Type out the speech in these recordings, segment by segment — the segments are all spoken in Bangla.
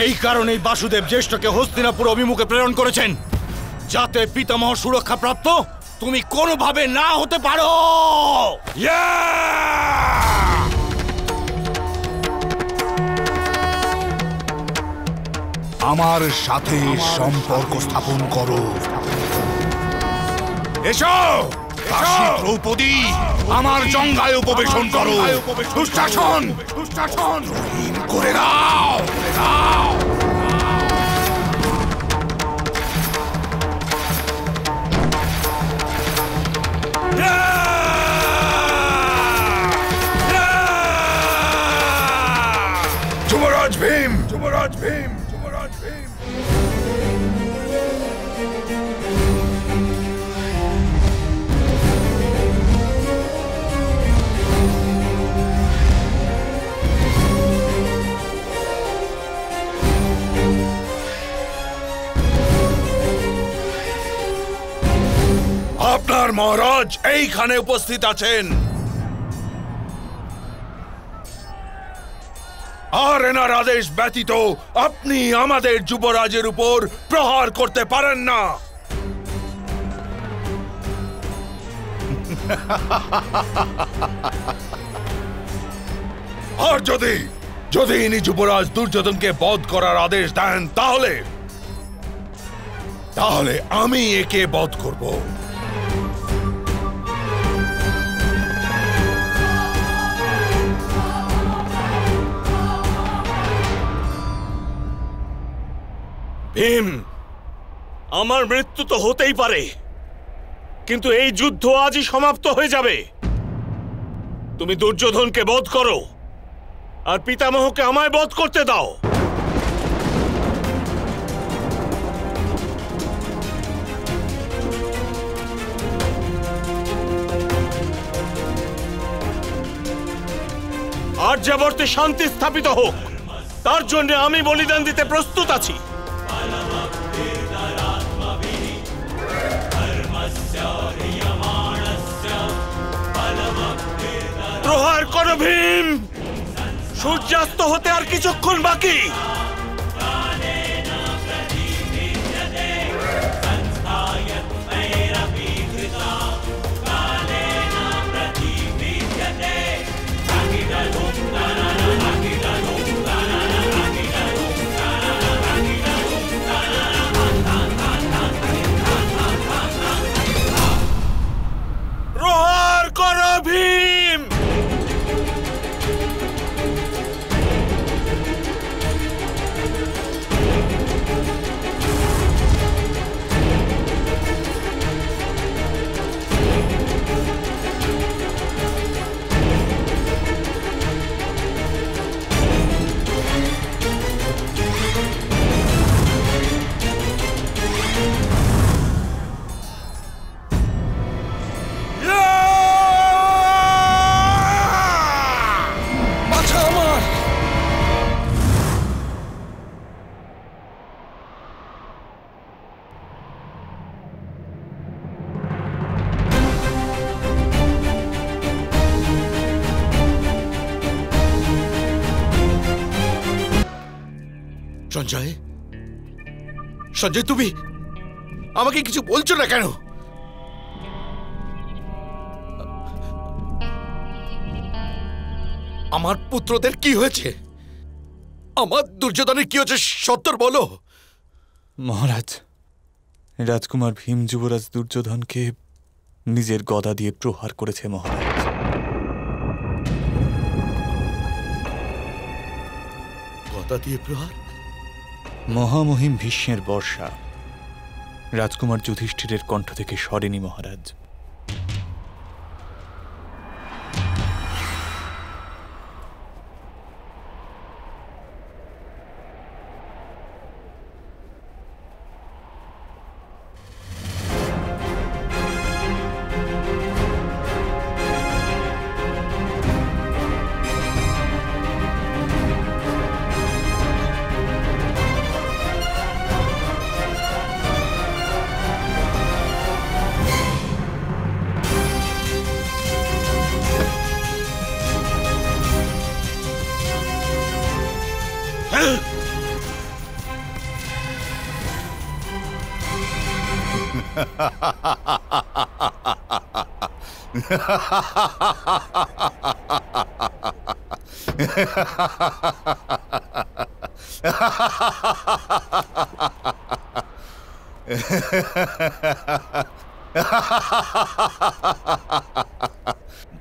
এই কারণেই বাসুদেব জ্যেষ্ঠকে হস্তিনাপুর অভিমুখে প্রেরণ করেছেন, যাতে পিতামহ সুরক্ষা প্রাপ্ত তুমি কোনোভাবে না হতে পারো। আমার সাথে সম্পর্ক স্থাপন করো। এসো কাশী দ্রৌপদী, আমার জঙ্ঘায় উপবেশন করো। দুঃশাসন দুঃশাসন করে দাও, করে দাও। যুবরাজ ভীম, যুবরাজ ভীম, যুবরাজ ভীম। আপনার মহারাজ এইখানে উপস্থিত আছেন, আর এনার আদেশ ব্যতীত আপনি আমাদের যুবরাজের উপর প্রহার করতে পারেন না। আর যদি যদি ইনি যুবরাজ দুর্যোধনকে বধ করার আদেশ দেন, তাহলে তাহলে আমি একে বধ করব। ভীম, আমার মৃত্যু তো হতেই পারে, কিন্তু এই যুদ্ধ আজই সমাপ্ত হয়ে যাবে। তুমি দুর্যোধনকে বধ করো আর পিতামহকে আমায় বধ করতে দাও। আর্যাবর্তে শান্তি স্থাপিত হোক, তার জন্য আমি বলিদান দিতে প্রস্তুত আছি। প্রহার করো ভীম, সূর্যাস্ত হতে আর কিছুক্ষণ বাকি। প্রহার করো ভীম। সঞ্জয়, সঞ্জয়, তুমি আমাকে কিছু বলছো না কেন? আমার পুত্রদের কি হয়েছে? আমার দুর্যোধনের কি হয়েছে? সত্তর বলো। মহারাজ, রাজকুমার ভীম যুবরাজ দুর্যোধনকে নিজের গদা দিয়ে প্রহার করেছে মহারাজ। গদা দিয়ে প্রহার? মহামহিম ভীষ্মের বর্ষা রাজকুমার যুধিষ্ঠিরের কণ্ঠ থেকে সরেনি মহারাজ।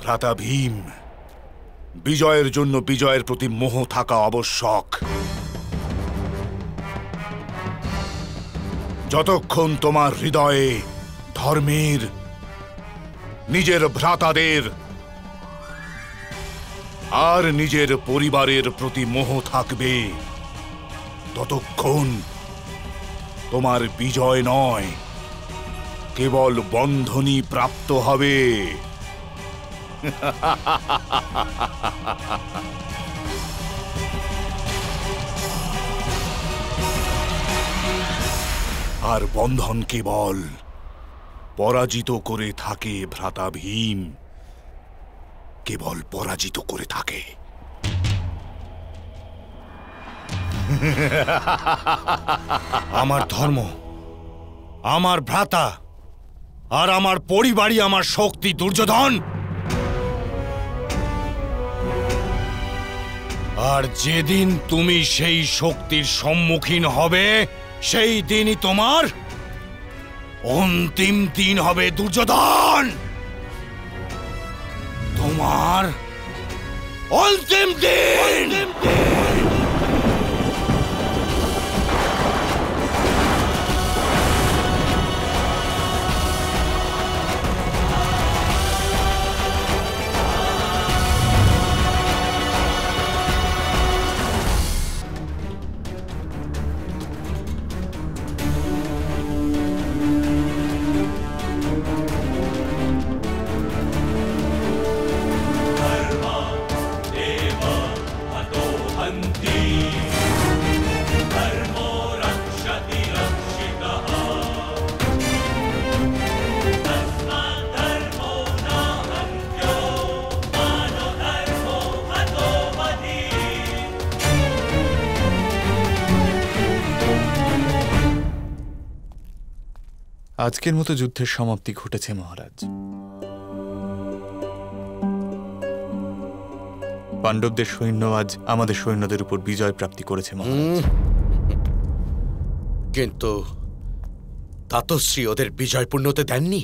ভ্রাতা ভীম, বিজয়ের জন্য বিজয়ের প্রতি মোহ থাকা আবশ্যক। যতক্ষণ তোমার হৃদয়ে ধর্মের, নিজের ভ্রাতাদের আর নিজের পরিবারের প্রতি মোহ থাকবে, ততক্ষণ তোমার বিজয় নয়, কেবল বন্ধনই প্রাপ্ত হবে। আর বন্ধন কেবল পরাজিত করে থাকে ভ্রাতা ভীম, কেবল পরাজিত করে থাকে। আমার ধর্ম, আমার ভ্রাতা আর আমার পরিবারই আমার শক্তি দুর্যোধন। আর যেদিন তুমি সেই শক্তির সম্মুখীন হবে, সেই দিনই তোমার অন্তিম দিন হবে দুর্যোধন। তোমার অন্তিম দিন। আজকের মতো যুদ্ধের সমাপ্তি ঘটেছে মহারাজ। পাণ্ডবদের সৈন্য আজ আমাদের সৈন্যদের উপর বিজয় প্রাপ্তি করেছে মহারাজ। কিন্তু তাতশ্রী ওদের বিজয় পূর্ণতে দেননি।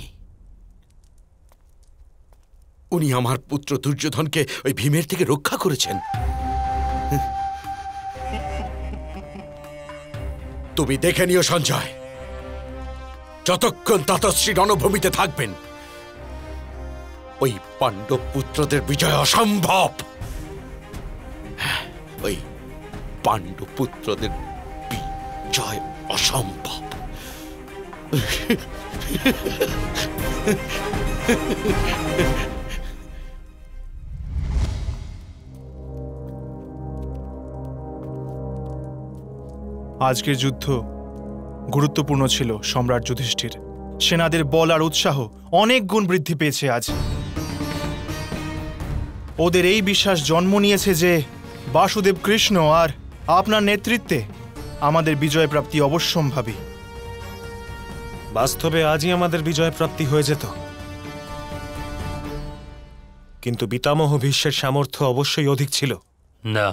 উনি আমার পুত্র দুর্যোধনকে ওই ভীমের থেকে রক্ষা করেছেন। তুমি দেখে নিও সঞ্জয়, যতক্ষণ তাতশ্রী রণভূমিতে থাকবেন, ওই পাণ্ডব পুত্রদের বিজয় অসম্ভব। ওই পাণ্ডব পুত্রদের বিজয় অসম্ভব। আজকের যুদ্ধ গুরুত্বপূর্ণ ছিল সম্রাট যুধিষ্ঠির। সেনাদের বল আর উৎসাহ অনেক গুণ বৃদ্ধি পেয়েছে আজ। ওদের এই বিশ্বাস জন্ম নিয়েছে যে বাসুদেব কৃষ্ণ আর আপনার নেতৃত্বে আমাদের বিজয় প্রাপ্তি অবশ্যম্ভাবী। বাস্তবে আজই আমাদের বিজয় প্রাপ্তি হয়ে যেত, কিন্তু পিতামহ ভীষ্মের সামর্থ্য অবশ্যই অধিক ছিল। না,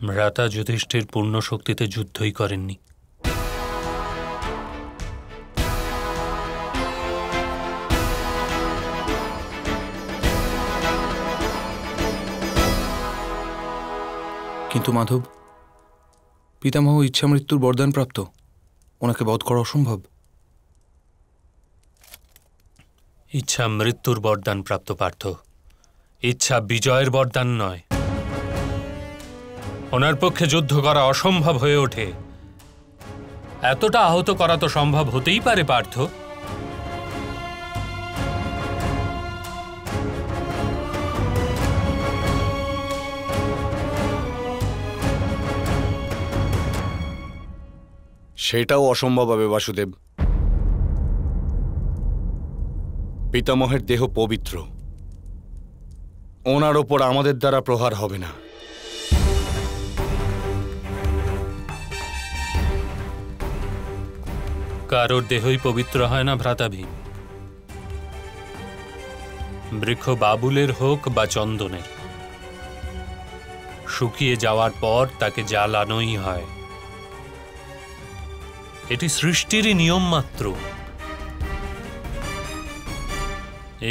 ভ্রাতা যুধিষ্ঠির পূর্ণ শক্তিতে যুদ্ধই করেননি। কিন্তু মাধব, পিতামহ ইচ্ছা মৃত্যুর বরদান প্রাপ্ত, ওনাকে বধ করা অসম্ভব। ইচ্ছা মৃত্যুর বরদান প্রাপ্ত পার্থ, ইচ্ছা বিজয়ের বরদান নয়। ওনার পক্ষে যুদ্ধ করা অসম্ভব হয়ে ওঠে। এতটা আহত করা তো সম্ভব হতেই পারে পার্থ। সেটাও অসম্ভব হবে বাসুদেব। পিতামহের দেহ পবিত্র, ওনার ওপর আমাদের দ্বারা প্রহার হবে না। কারোর দেহই পবিত্র হয় না ভ্রাতা ভীম। বৃক্ষ বাবুলের হোক বা চন্দনের, শুকিয়ে যাওয়ার পর তাকে জ্বালানোই হয়। এটি সৃষ্টিরই নিয়ম মাত্র।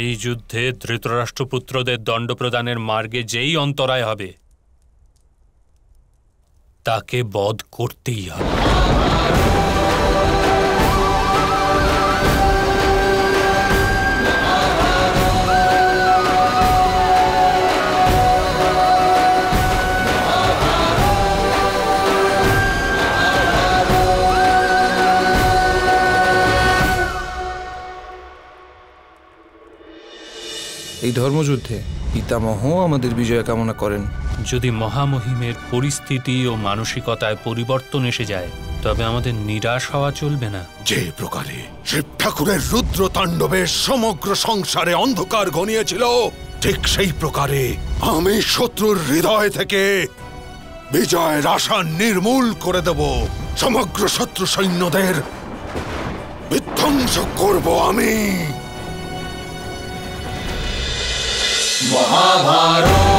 এই যুদ্ধে ধৃতরাষ্ট্রপুত্রদের দণ্ড প্রদানের মার্গে যেই অন্তরায় হবে তাকে বধ করতেই হবে। এই ধর্মযুদ্ধে পিতামহ আমাদের বিজয় কামনা করেন। যদি মহামহিমের পরিস্থিতি ও মানসিকতায় পরিবর্তন এসে যায় তবে আমাদের নিরাশ হওয়া চলবে না। যে প্রকারে শিব ঠাকুরের রুদ্র তাণ্ডবে সমগ্র সংসারে অন্ধকার ঘনিয়েছিল, ঠিক সেই প্রকারে আমি শত্রুর হৃদয় থেকে বিজয়ের আশা নির্মূল করে দেব। সমগ্র শত্রু সৈন্যদের বিধ্বংস করব আমি। মহাভারত।